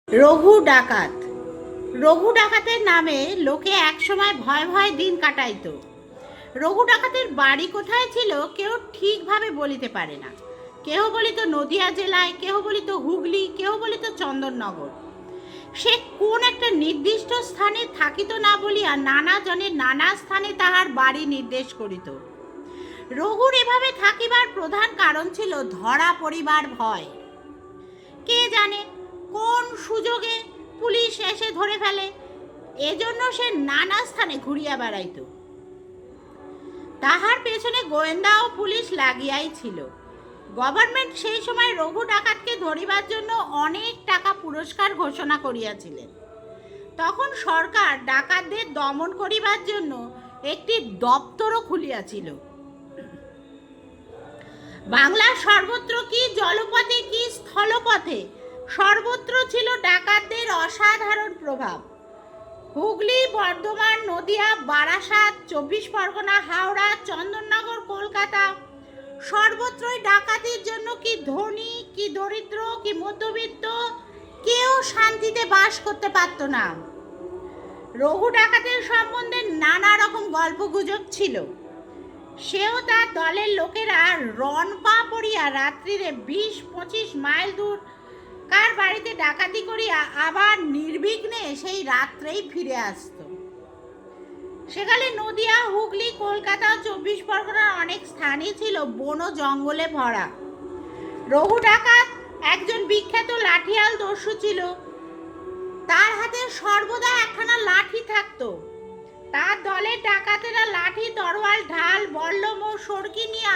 রঘু ডাকাত। রঘু ডাকাতের নামে লোকে একসময় ভয় ভয় দিন কাটাইত। রঘু ডাকাতের বাড়ি কোথায় ছিল কেউ ঠিকভাবে বলিতে পারে না। কেহ বলিত নদিয়া জেলায়, কেহ বলিত হুগলি, কেহ বলিত চন্দননগর। সে কোন একটা নির্দিষ্ট স্থানে থাকিত না বলিয়া নানা জনের নানা স্থানে তাহার বাড়ি নির্দেশ করিত। রঘুর এভাবে থাকিবার প্রধান কারণ ছিল ধরা পড়িবার ভয়। কে জানে কোন সুযোগে পুলিশ এসে ধরে ফেলে, এজন্য সে নানা স্থানে ঘুরিয়া বেড়াইত। তাহার পেছনে গোয়েন্দা ও পুলিশ লাগিয়াই ছিল। গভর্নমেন্ট সেই সময় রঘু ডাকাতকে ধরিবার জন্য অনেক টাকা পুরস্কার ঘোষণা করিয়াছিলেন। তখন সরকার ডাকাতদের দমন করিবার জন্য একটি দপ্তরও খুলিয়াছিল। বাংলার সর্বত্র কি জলপথে কি স্থলপথে সর্বত্র ছিল ডাকাতদের অসাধারণ প্রভাব। হুগলি, বর্ধমান, নদিয়া, বারাসাত, 24 পরগনা, হাওড়া, চন্দননগর, কলকাতা সর্বত্রই ডাকাতির জন্য কি ধনী কি দরিদ্র কি মধ্যবিত্ত কেউ শান্তিতে বাস করতে পারত না। রঘু ডাকাতের সম্বন্ধে নানা রকম গল্পগুজব ছিল। সেও তার দলের লোকেরা রণ পা পড়িয়া রাত্রিরে 20-25 মাইল দূর কার বাড়িতে ডাকাতি করিয়া আবার নির্বিঘ্নে সেই রাত্রেই ফিরে আসত। সেখানে নদিয়া, হুগলি, কলকাতা, 24 পরগনার অনেক স্থানই ছিল বন জঙ্গলে ভরা। রঘু ডাকাত একজন বিখ্যাত লাঠিয়াল দস্যু ছিল। তার হাতে সর্বদা একখানা লাঠি থাকতো। তার দলের ডাকাতেরা লাঠি, তরোয়াল, ঢাল, বল্লম ও সড়কি নিয়া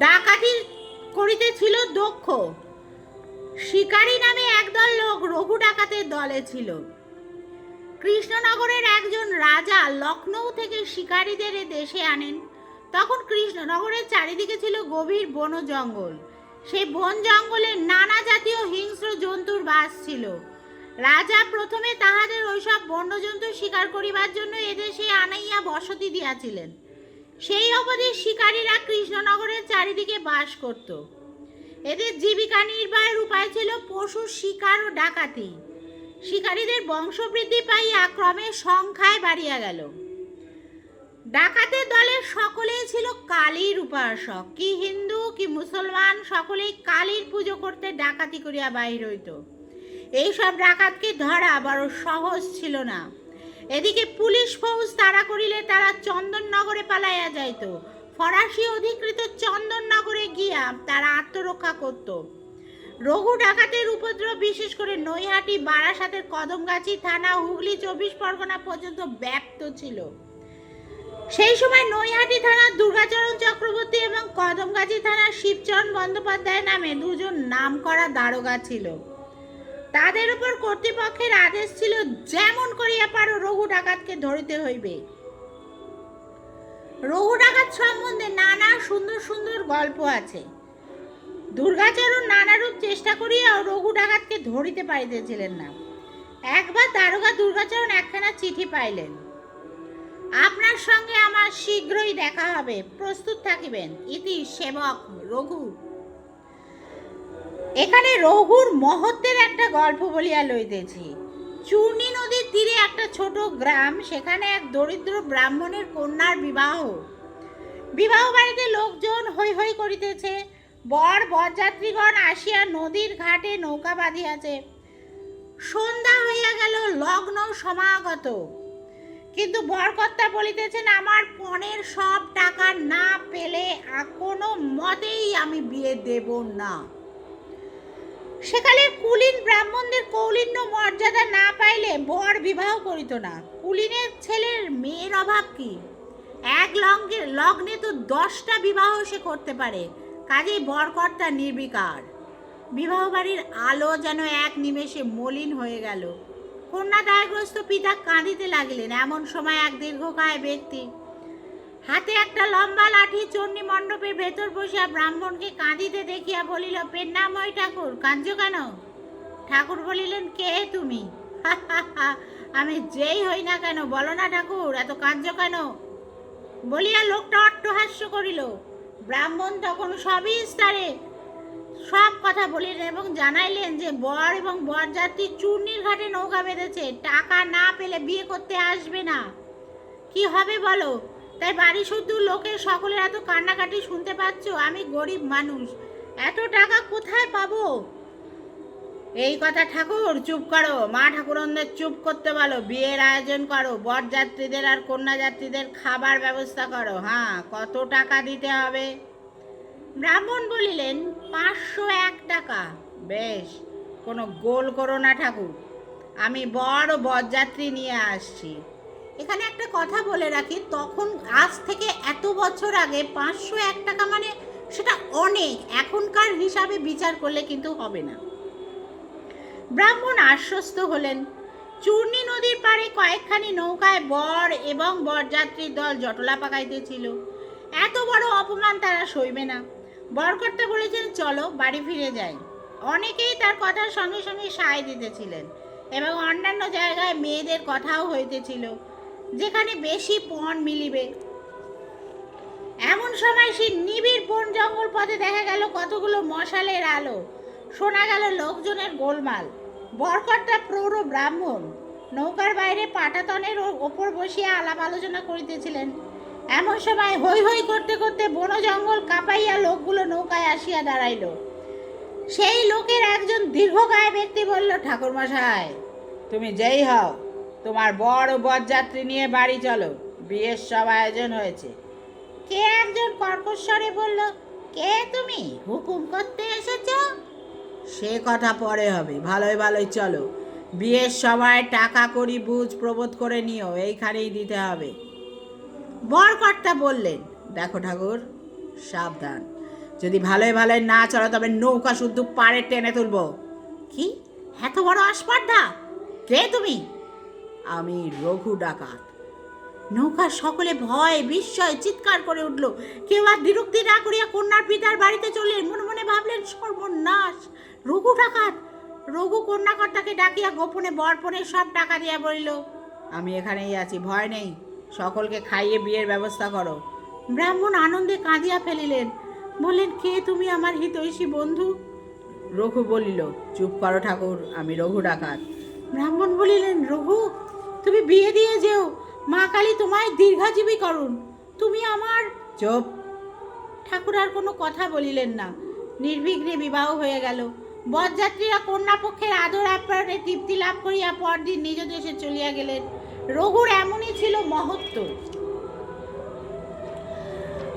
ডাকাতি করিতেছিল দক্ষ। শিকারী নামে একদল লোক রঘু ডাকাতের দলে ছিল। কৃষ্ণনগরের একজন রাজা লখনৌ থেকে শিকারীদের দেশে আনেন। তখন কৃষ্ণনগরের চারিদিকে ছিল গভীর বন জঙ্গল। সেই বন জঙ্গলে নানা জাতীয় হিংস্র জন্তুর বাস ছিল। রাজা প্রথমে তাহাদের ওইসব বন্যজন্তু শিকার করিবার জন্য এদেশে আনাইয়া বসতি দিয়াছিলেন। সেই অবধি শিকারীরা কৃষ্ণনগরের চারিদিকে বাস করত। এদের জীবিকা নির্বাহের উপায় ছিল পশু শিকার ও ডাকাতি। শিকারীদের বংশবৃদ্ধি পাইয়া ক্রমে সংখ্যায় বাড়িয়া গেল। ডাকাতের দলের সকলেই ছিল কালীর উপাসক। কি হিন্দু কি মুসলমান সকলেই কালীর পুজো করতে ডাকাতি করিয়া বাহির হইত। এইসব ডাকাতকে ধরা বড় সহজ ছিল না। এদিকে পুলিশ ফৌজ তাড়া করিলে তারা চন্দননগরে পালাইয়া যাইত। ফরাসি অধিকৃত চন্দননগরে গিয়া তারা আত্মরক্ষা করত। রঘু ডাকাতের উপদ্রব বিশেষ করে নৈহাটি, বারাসাতের কদমগাছি থানা, হুগলি, 24 পরগনা পর্যন্ত ব্যাপ্ত ছিল। সেই সময় নৈহাটি থানার দুর্গাচরণ চক্রবর্তী এবং কদমগাছি থানার শিবচরণ বন্দ্যোপাধ্যায় নামে দুজন নামকরা দারোগা ছিল। তাদের উপর কর্তৃপক্ষের আদেশ ছিল যেমন করিয়া পারো রঘু ডাকাতকে ধরিতে হইবে। রঘু ডাকাত সম্বন্ধে নানা সুন্দর সুন্দর গল্প আছে। দুর্গাচরণ নানারূপ চেষ্টা করিয়াও রঘু ডাকাতকে ধরিতে পারিতেছিলেন না। একবার দারোগা দুর্গাচরণ একখানা চিঠি পাইলেন। আপনার সঙ্গে আমার শীঘ্রই দেখা হবে, প্রস্তুত থাকিবেন। ইতি সেবক রঘু। এখানে রঘুর মহত্বের একটা গল্প বলিয়া লইতেছি। চূর্ণী নদীর তীরে একটা ছোট গ্রাম, সেখানে এক দরিদ্র ব্রাহ্মণের কন্যার বিবাহ। বিবাহ বাড়িতে লোকজন হৈ হৈ করিতেছে। বর বরযাত্রীগণ আসিয়া নদীর ঘাটে নৌকা বাঁধিয়াছে। সন্ধ্যা হইয়া গেল, লগ্ন সমাগত। কিন্তু বরকর্তা বলিতেছেন, আমার পণের সব টাকা না পেলে কোনো মতেই আমি বিয়ে দেব না। সেকালে কুলীন ব্রাহ্মণদের কৌলিন্য মর্যাদা না পাইলে বর বিবাহ করিত না। কুলীনের ছেলের মেয়ের অভাব কি? এক লগ্নে তো 10টা বিবাহ সে করতে পারে। কাজেই বরকর্তা নির্বিকার। বিবাহ বাড়ির আলো যেন এক নিমেষে মলিন হয়ে গেল। কন্যা দায়গ্রস্ত পিতা কাঁদিতে লাগিলেন। এমন সময় এক দীর্ঘকায় ব্যক্তি হাতে একটা লম্বা লাঠি চণ্ডী মণ্ডপের ভেতর বসিয়া ব্রাহ্মণকে কাঁদিতে দেখিয়া বলিল, পেন্নাময় ঠাকুর, কাঁদছো কেন? ঠাকুর বলিলেন, কে তুমি? আমি যেই হই না কেন, বলো না ঠাকুর, এত কাঁদছো কেন? বলিয়া লোকটা অট্টহাস্য করিল। ব্রাহ্মণ তখন সবিস্তারে সব কথা বলিলেন এবং জানাইলেন যে বর এবং বরযাত্রী চূর্ণির ঘাটে নৌকা বেঁধেছে, টাকা না পেলে বিয়ে করতে আসবে না। কি হবে বলো? তাই বাড়ি শুদ্ধ লোকের সকলের এত কান্নাকাটি শুনতে পাচ্ছ। আমি গরিব মানুষ, এত টাকা কোথায় পাবো? এই কথা ঠাকুর, চুপ করো। মা ঠাকুরনদের চুপ করতে বলো, বিয়ের আয়োজন করো, বরযাত্রীদের আর কন্যাযাত্রীদের খাবার ব্যবস্থা করো। হ্যাঁ, কত টাকা দিতে হবে? ব্রাহ্মণ বলিলেন, 501 টাকা। বেশ, কোনো গোল করো না ঠাকুর, আমি বড় বরযাত্রী নিয়ে আসছি। এখানে একটা কথা বলে রাখি, তখন আজ থেকে এত বছর আগে 501 টাকা মানে সেটা অনেক, এখনকার হিসাবে বিচার করলে কিন্তু হবে না। ব্রাহ্মণ আশ্বস্ত হলেন। চূর্ণী নদীর পাড়ে কয়েকখানি নৌকায় বর এবং বরযাত্রীর দল জটলা পাকাইতেছিল। এত বড় অপমান তারা সইবে না। বরকর্তা বলেছেন, চলো বাড়ি ফিরে যাই। অনেকেই তার কথার সঙ্গে সঙ্গে সায় দিতেছিলেন এবং অন্যান্য জায়গায় মেয়েদের কথাও হইতেছিল যেখানে বেশি পণ মিলিবে। এমন সময় সেই নিবিড় বন জঙ্গল পথে দেখা গেল কতগুলো মশালের আলো, শোনা গেল লোকজনের গোলমাল। বরকর্তা প্রৌঢ় ব্রাহ্মণ নৌকার বাইরে পাটাতনের ওপর বসিয়া আলাপ আলোচনা করিতেছিলেন। এমন সময় হৈ হৈ করতে করতে বন জঙ্গল কাঁপাইয়া লোকগুলো নৌকায় আসিয়া দাঁড়াইল। সেই লোকের একজন দীর্ঘকায় ব্যক্তি বলল, ঠাকুরমশাই, তুমি যেই হও, তোমার বড় বরযাত্রী নিয়ে বাড়ি চলো, বিয়ের সব আয়োজন হয়েছে। কে একজন কর্কশ্বরে বলল, কে তুমি? হুকুম করতে এসেছ? সে কথা পরে হবে, ভালোই ভালোই চলো। বিয়ের সবাই টাকা করি বুঝ প্রবোধ করে নিও, এইখানেই দিতে হবে। বরকর্তা বললেন, দেখো ঠাকুর, সাবধান, যদি ভালোই ভালোই না চলো তবে নৌকা শুদ্ধ পাড়ে টেনে তুলবো। কি এত বড় আস্পর্ধা? কে তুমি? আমি রঘু ডাকাত। নৌকার সকলে ভয় বিস্ময় চিৎকার করে উঠল। কেউ আর বিরক্তি না করিয়া কন্যার পিতার বাড়িতে চললেন। মনে মনে ভাবলেন, সর্বনাশ, রঘু ডাকাত। রঘু কন্যাকর্তাকে ডাকিয়া গোপনে বরপণের সব টাকা দিয়া বলিল, আমি এখানেই আছি, ভয় নেই, সকলকে খাইয়ে বিয়ের ব্যবস্থা করো। ব্রাহ্মণ আনন্দে কাঁদিয়া ফেলিলেন, বললেন, কে তুমি আমার হিতৈষী বন্ধু? রঘু বলিল, চুপ করো ঠাকুর, আমি রঘু ডাকাত। ব্রাহ্মণ বলিলেন, রঘু, তুমি বিয়ে দিয়ে যেও, মা কালী তোমায় দীর্ঘাজীবী করুন, তুমি আমার। চুপ। ঠাকুর আর কোনো কথা বলিলেন না। নির্বিঘ্নে বিবাহ হয়ে গেল। বরযাত্রীরা কন্যাপক্ষের আদর আপ্যায়নে তৃপ্তি লাভ করিয়া পরদিন নিজ দেশে চলিয়া গেলেন। রঘুর এমনই ছিল মহত্ব।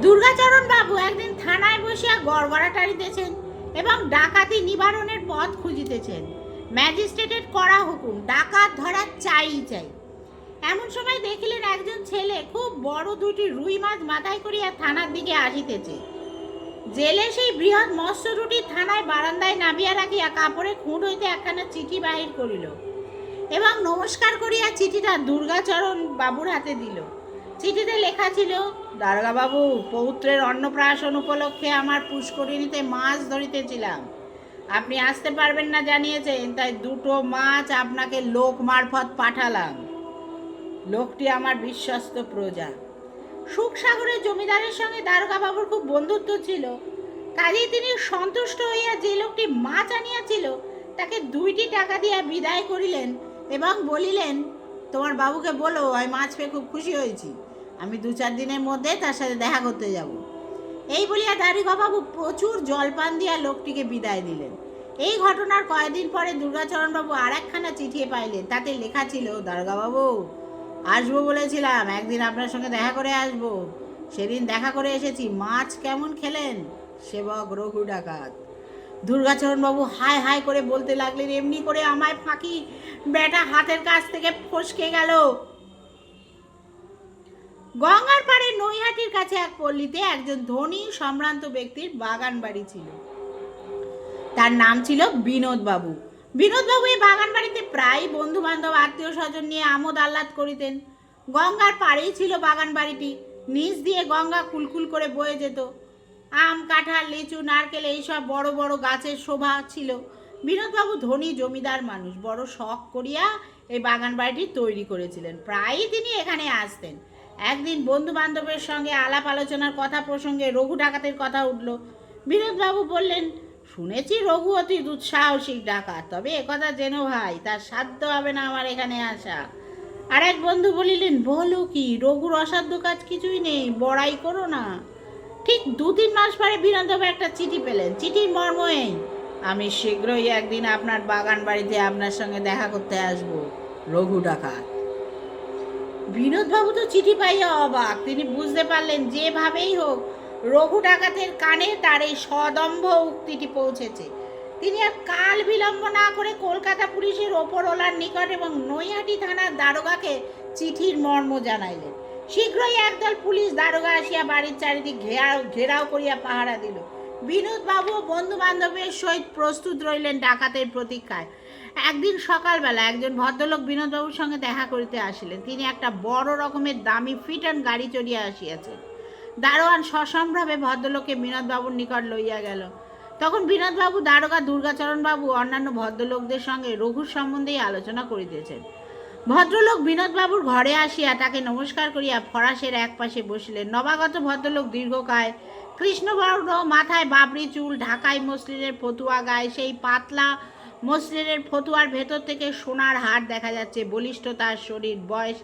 দুর্গাচরণ বাবু একদিন থানায় বসিয়া গড়গড়া টাড়িতেছেন এবং ডাকাতি নিবারণের পথ খুঁজিতেছেন। ম্যাজিস্ট্রেটের কড়া হুকুম, ডাকাত ধরা চাই চাই। এমন সময় দেখিলেন একজন ছেলে খুব বড় দুটি রুই মাছ মাথায় করিয়া থানার দিকে আসিতেছে। জেলে সেই বৃহৎ মৎস্য রুটি থানায় বারান্দায় নামিয়া রাখিয়া কাপড়ে খুঁট হইতে একখানা চিঠি বাহির করিল এবং নমস্কার করিয়া চিঠিটা দুর্গাচরণ বাবুর হাতে দিল। চিঠিতে লেখা ছিল, দারোগা বাবু, পৌত্রের অন্নপ্রাশন উপলক্ষে আমার পুষ্করিণীতে মাছ ধরিতেছিলাম, আপনি আসতে পারবেন না জানিয়েছেন, তাই দুটো মাছ আপনাকে লোক মারফত পাঠালাম। লোকটি আমার বিশ্বস্ত প্রজা। সুখসাগরের জমিদারের সঙ্গে দারোগা বাবুর খুব বন্ধুত্ব ছিল, কাজেই তিনি সন্তুষ্ট হইয়া যে লোকটি মাছ আনিয়াছিল তাকে 2টি টাকা দিয়া বিদায় করিলেন এবং বলিলেন, তোমার বাবুকে বলো আমি মাছ পেয়ে খুব খুশি হয়েছি, আমি 2-4 দিনের মধ্যে তার সাথে দেখা করতে যাব। এই বলিয়া দারোগা বাবু প্রচুর জলপান দিয়া লোকটিকে বিদায় দিলেন। এই ঘটনার কয়েকদিন পরে দুর্গাচরণ বাবু আর একখানা চিঠি পাইলেন। তাতে লেখা ছিল, দারোগা বাবু, আসবো বলেছিলাম, একদিন আপনার সঙ্গে দেখা করে আসবো, সেদিন দেখা করে এসেছি, মাছ কেমন খেলেন? সেবক রঘু ডাকাত। দুর্গাচরণ বাবু হাই হাই করে বলতে লাগলেন, এমনি করে আমায় ফাঁকি বেটা হাতের কাছ থেকে ফসকে গেল। গঙ্গার পাড়ে নৈহাটির কাছে এক পল্লীতে একজন ধনী সম্ভ্রান্ত ব্যক্তির বাগান বাড়ি ছিল। তার নাম ছিল বিনোদ বাবু। বিনোদ বাবু এই বাগান বাড়িতে প্রায় বন্ধু বান্ধব আত্মীয় স্বজন নিয়ে আমোদ আহ্লাদ করিতেন। গঙ্গার পাড়েই ছিল বাগান বাড়িটি। নিচ দিয়ে গঙ্গা কুলকুল করে বয়ে যেত। আম, কাঁঠাল, লিচু, নারকেল এইসব বড় বড় গাছের শোভা ছিল। বিনোদবাবু ধনী জমিদার মানুষ, বড় শখ করিয়া এই বাগান বাড়িটি তৈরি করেছিলেন। প্রায়ই তিনি এখানে আসতেন। একদিন বন্ধু বান্ধবের সঙ্গে আলাপ আলোচনার কথা প্রসঙ্গে রঘু ডাকাতের কথা উঠল। বিনোদবাবু বললেন, শুনেছি রঘু অতি দুঃসাহসিক ডাকাত, তবে একথা জেনো ভাই তার সাধ্য হবে না আমার এখানে আসা। আর এক বন্ধু বলিলেন, বলো কি, রঘুর অসাধ্য কাজ কিছুই নেই, বড়াই করো না। ঠিক 2-3 মাস পরে বিনোদবাবু একটা চিঠি পেলেন। চিঠির মর্ম এই, আমি শীঘ্রই একদিন আপনার বাগান বাড়িতে আপনার সঙ্গে দেখা করতে আসব, রঘু ডাকাত। বিনোদবাবু তো চিঠি পাইয়া অবাক। তিনি বুঝতে পারলেন যেভাবেই হোক রঘু ডাকাতের কানে তার এই সদম্ভ উক্তিটি পৌঁছেছে। তিনি আর কাল বিলম্ব না করে কলকাতা পুলিশের ওপরওয়ালার নিকট এবং নৈহাটি থানার দারোগাকে চিঠির মর্ম জানাইলেন। শীঘ্রই একদল পুলিশ দারোগা আসিয়া বাড়ির চারিদিক ঘেরাও করিয়া পাহারা দিল। বিনোদবাবু বন্ধু বান্ধবের সহিত প্রস্তুত রইলেন ডাকাতের প্রতীক্ষায়। একদিন সকালবেলা একজন ভদ্রলোক বিনোদবাবুর সঙ্গে দেখা করিতে আসিলেন। তিনি একটা বড় রকমের দামি ফিটন গাড়ি চড়িয়া আসিয়াছেন। দারোয়ান সসম্ভ্রমে ভদ্রলোককে বিনোদবাবুর নিকট লইয়া গেল। তখন বিনোদবাবু দারোগা দুর্গাচরণবাবু অন্যান্য ভদ্রলোকদের সঙ্গে রঘুর সম্বন্ধেই আলোচনা করিতেছেন। ভদ্রলোক বিনোদবাবুর ঘরে আসিয়া তাকে নমস্কার করিয়া ফরাসের এক পাশে বসিলেন। নবাগত ভদ্রলোক দীর্ঘকায়, কৃষ্ণবর্ণ, মাথায় বাবরি চুল, ঢাকায় মসলিনের ফতুয়া গায়ে, সেই পাতলা মসলিনের ফতুয়ার ভেতর থেকে সোনার হার দেখা যাচ্ছে, বলিষ্ঠ তার শরীর, বয়স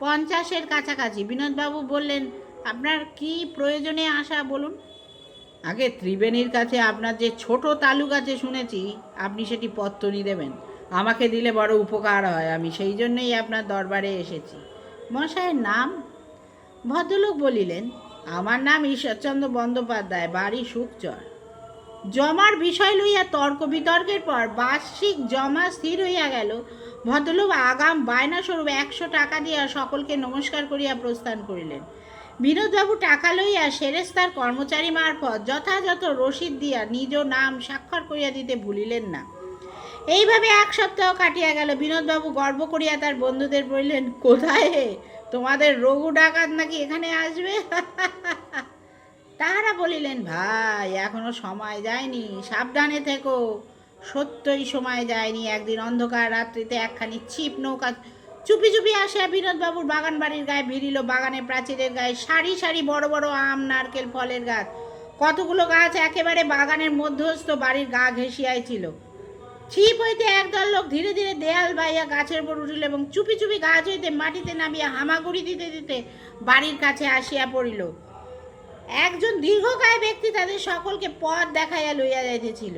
50-এর কাছাকাছি। বিনোদবাবু বললেন, আপনার কি প্রয়োজনে আসা বলুন। আগে ত্রিবেণীর কাছে আপনার যে ছোট তালুক আছে শুনেছি, আপনি সেটি পত্তনি দেবেন, আমাকে দিলে বড় উপকার হয়, আমি সেই জন্যই আপনার দরবারে এসেছি। মশাইয়ের নাম? ভদ্রলোক বলিলেন, আমার নাম ঈশ্বরচন্দ্র বন্দ্যোপাধ্যায়, বাড়ি সুখচর। জমার বিষয় লইয়া তর্ক বিতর্কের পর বার্ষিক জমা স্থির হইয়া গেল। ভদ্রলোক আগাম বায়নাস্বরূপ 100 টাকা দিয়া সকলকে নমস্কার করিয়া প্রস্থান করিলেন। বিনোদবাবু টাকা লইয়া সেরেস্তার কর্মচারী মারফত যথাযথ রসিদ দিয়া নিজ নাম স্বাক্ষর করিয়া দিতে ভুলিলেন না। এইভাবে 1 সপ্তাহ কাটিয়া গেল। বিনোদবাবু গর্ব করিয়া তার বন্ধুদের বলিলেন, কোথায় হে, তোমাদের রঘু ডাকাত নাকি এখানে আসবে? তাহারা বলিলেন, ভাই এখনো সময় যায়নি, সাবধানে থেকো। সত্যই সময় যায়নি। একদিন অন্ধকার রাত্রিতে একখানি ছিপ নৌকা চুপি চুপি আসিয়া বিনোদবাবুর বাগান বাড়ির গায়ে ভিড়িল। বাগানের প্রাচীরের গায়ে সারি সারি বড় বড় আম, নারকেল ফলের গাছ, কতগুলো গাছ একেবারে বাগানের মধ্যস্থ বাড়ির গা ঘেঁষিয়াই ছিল। ছিপ হইতে একদল লোক ধীরে ধীরে দেয়াল বাইয়া গাছের উপর উঠিল এবং চুপি চুপি গাছ হইতে মাটিতে নামিয়া হামাগুড়ি দিতে দিতে বাড়ির কাছে আসিয়া পড়িল। একজন দীর্ঘকায় ব্যক্তি তাদের সকলকে পথ দেখাইয়া লইয়া যাইতেছিল।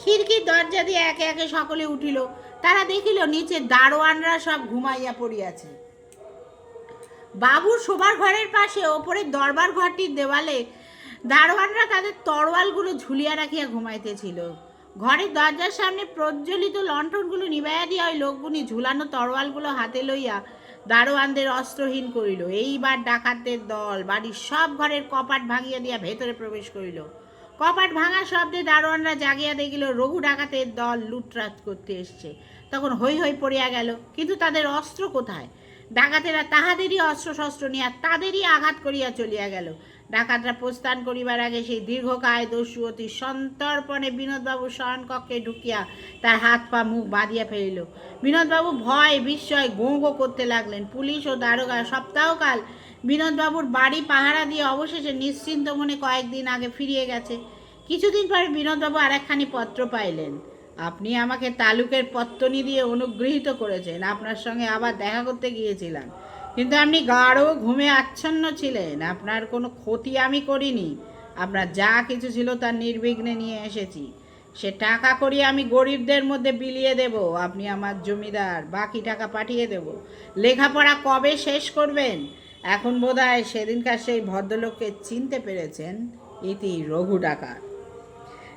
খিড়কির দরজা দিয়ে একে একে সকলে উঠিল। তারা দেখিল নিচে দারোয়ানরা সব ঘুমাইয়া পড়িয়াছে। বাবুর শোবার ঘরের পাশে ওপরের দরবার ঘরটির দেওয়ালে দারোয়ানরা তাদের তরোয়ালগুলো ঝুলিয়া রাখিয়া ঘুমাইতেছিল। ঘরের দরজার সামনে প্রজ্বলিত লণ্ঠনগুলো নিবাইয়া দিয়া ওই লোকগুলি ঝুলানো তরোয়ালগুলো হাতে লইয়া দারোয়ানদের অস্ত্রহীন করিল। এইবার ডাকাতদের দল বাড়ির সব ঘরের কপাট ভাঙিয়া দিয়া ভেতরে প্রবেশ করিল। কপাট ভাঙার শব্দে দারোয়ানরা জাগিয়া দেখিল রঘু ডাকাতের দল লুটরাজ করতে এসছে। তখন হৈ হৈ পড়িয়া গেল, কিন্তু তাদের অস্ত্র কোথায়? ডাকাতেরা তাহাদেরই অস্ত্রশস্ত্র নিয়া তাদেরই আঘাত করিয়া চলিয়া গেল। ডাকাতরা প্রস্থান করিবার আগে সেই দীর্ঘকায় দস্যু অতি সন্তর্পণে বিনোদবাবুর শয়নকক্ষে ঢুকিয়া তার হাত পা মুখ বাঁধিয়া ফেলিল। বিনোদবাবু ভয় বিস্ময় গোঁ গোঁ করতে লাগলেন। পুলিশ ও দারোগা সপ্তাহকাল বিনোদবাবুর বাড়ি পাহারা দিয়ে অবশেষে নিশ্চিন্ত মনে কয়েকদিন আগে ফিরিয়ে গেছে। কিছুদিন পরে বিনোদবাবু আর একখানি পত্র পাইলেন। আপনি আমাকে তালুকের পত্তনি দিয়ে অনুগৃহীত করেছেন। আপনার সঙ্গে আবার দেখা করতে গিয়েছিলাম, কিন্তু আপনি গাঢ় ঘুমে আচ্ছন্ন ছিলেন। আপনার কোনো ক্ষতি আমি করিনি। আপনার যা কিছু ছিল তার নির্বিঘ্নে নিয়ে এসেছি। সে টাকা করি আমি গরিবদের মধ্যে বিলিয়ে দেব। আপনি আমার জমিদার, বাকি টাকা পাঠিয়ে দেব। লেখাপড়া কবে শেষ করবেন? এখন বোধহয় সেদিনকার সেই ভদ্রলোককে চিনতে পেরেছেন। ইতি রঘু ডাকাত।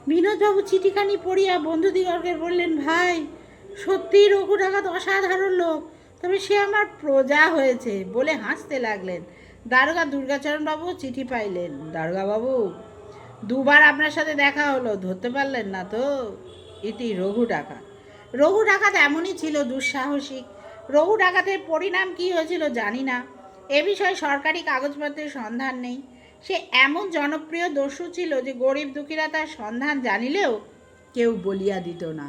বিনোদবাবু চিঠিখানি পড়িয়া বন্ধুদিগকে বললেন, ভাই সত্যিই রঘু ডাকাত অসাধারণ লোক, তবে সে আমার প্রজা হয়েছে বলে হাসতে লাগলেন। দারোগা দুর্গাচরণবাবু চিঠি পাইলেন। দারোগাবাবু, 2 বার আপনার সাথে দেখা হলো, ধরতে পারলেন না তো? ইতি রঘু ডাকাত। রঘু ডাকাত এমনই ছিল, দুঃসাহসিক। রঘু ডাকাতের পরিণাম কি হয়েছিল জানি না। এ বিষয়ে সরকারি কাগজপত্রের সন্ধান নেই। সে এমন জনপ্রিয় দস্যু ছিল যে গরিব দুঃখীরা তার সন্ধান জানিলেও কেউ বলিয়া দিত না।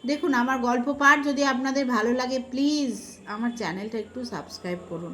দেখুন, আমার গল্প পাঠ যদি আপনাদের ভালো লাগে প্লিজ আমার চ্যানেলটা একটু সাবস্ক্রাইব করুন।